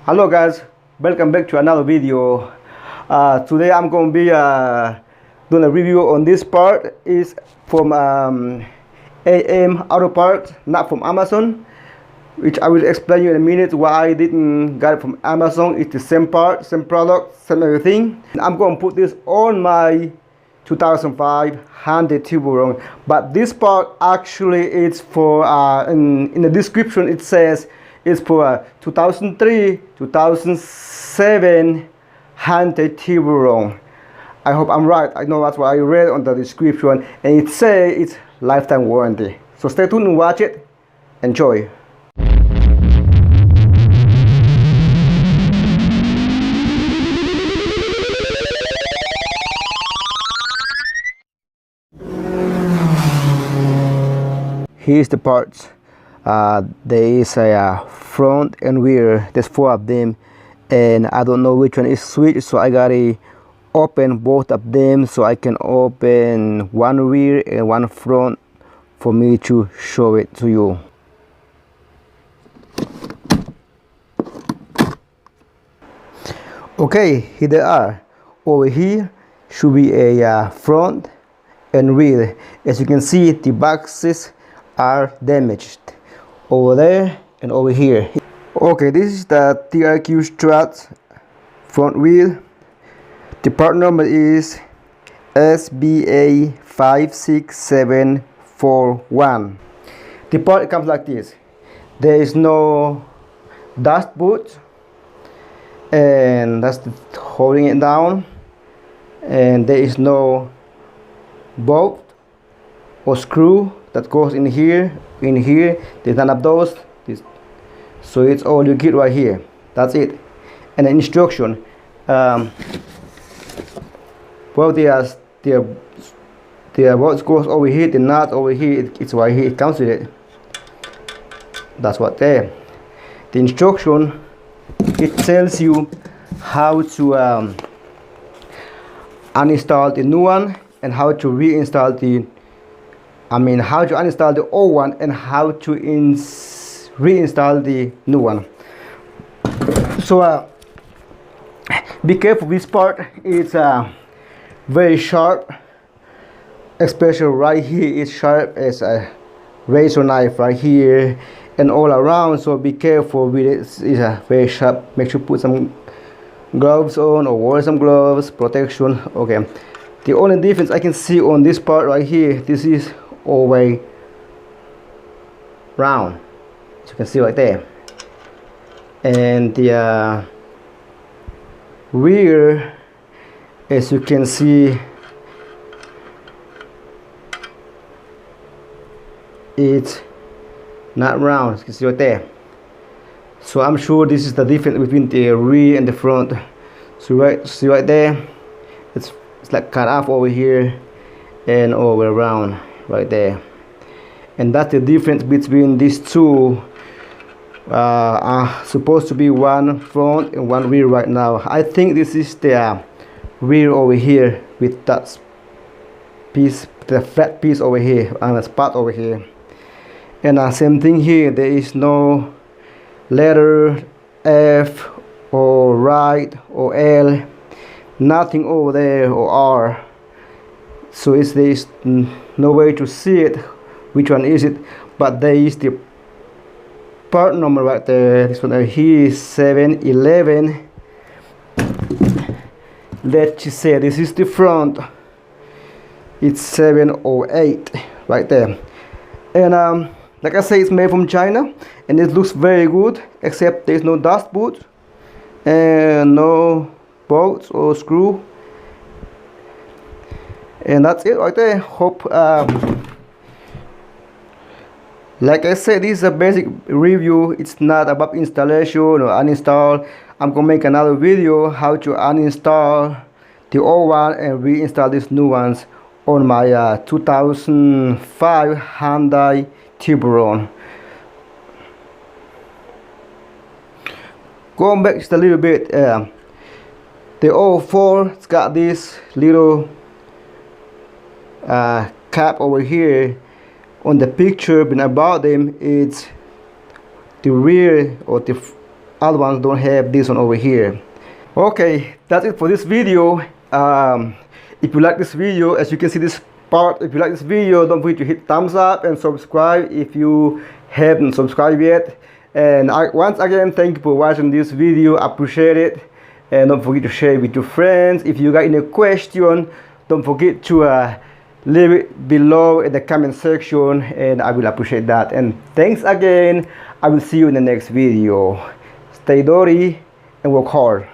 Hello guys, welcome back to another video. Today I'm going to be doing a review on this part. Is from AM Auto Parts, not from Amazon, which I will explain you in a minute why I didn't get it from Amazon. It's the same part, same product, same everything. I'm going to put this on my 2005 Hyundai Tiburon, but this part actually is for in the description it says it's for 2003 2007 Hyundai Tiburon. I hope I'm right. I know that's what I read on the description, and it says it's lifetime warranty. So stay tuned and watch it. Enjoy. Here's the parts. There is a front and rear. There's 4 of them, and I don't know which one is switch, so I gotta open both of them so I can open one rear and one front for me to show it to you. Okay, here they are. Over here should be a front and rear. As you can see, the boxes are damaged over there and over here. Okay, this is the TRQ Strut front wheel. The part number is SBA56741. The part comes like this. There is no dust boot, and that's holding it down, and there is no bolt or screw that goes in here. There's none of those. So it's all you get right here. That's it. And the instruction, well, the what goes over here, the nut over here, it's right here. It comes with it. That's what there. The instruction, it tells you how to uninstall the new one and how to reinstall how to uninstall the old one and how to reinstall the new one. So be careful. This part is very sharp, especially right here. It's sharp as a razor knife right here and all around, so be careful with it. It's very sharp. Make sure you put some gloves on or wear some gloves, protection. Okay, the only difference I can see on this part right here, this is all the way round, as you can see right there, and the rear, as you can see, it's not round, as you can see right there. So I'm sure this is the difference between the rear and the front. So see right there, it's like cut off over here and all the way around right there, and that's the difference between these two. Are supposed to be one front and one rear right now. I think this is the rear over here with that piece, the flat piece over here and a spot over here, and same thing here. There is no letter F or right or L, nothing over there, or R. So there is no way to see it, which one is it, but there is the part number right there. This one right here is 711. Let's say this is the front, it's 708 right there. And like I say, it's made from China and it looks very good, except there's no dust boot and no bolts or screw, and that's it right there. Hope like I said, this is a basic review. It's not about installation or uninstall. I'm gonna make another video how to uninstall the old one and reinstall these new ones on my 2005 Hyundai Tiburon. Going back just a little bit, the 04, it's got this little cap over here on the picture, but about them, it's the rear or the other ones don't have this one over here. Okay, that's it for this video. If you like this video, as you can see this part, if you like this video, don't forget to hit thumbs up and subscribe if you haven't subscribed yet. And once again, thank you for watching this video. I appreciate it. And don't forget to share it with your friends. If you got any question, don't forget to leave it below in the comment section, and I will appreciate that. And thanks again. I will see you in the next video. Stay dirty and work hard.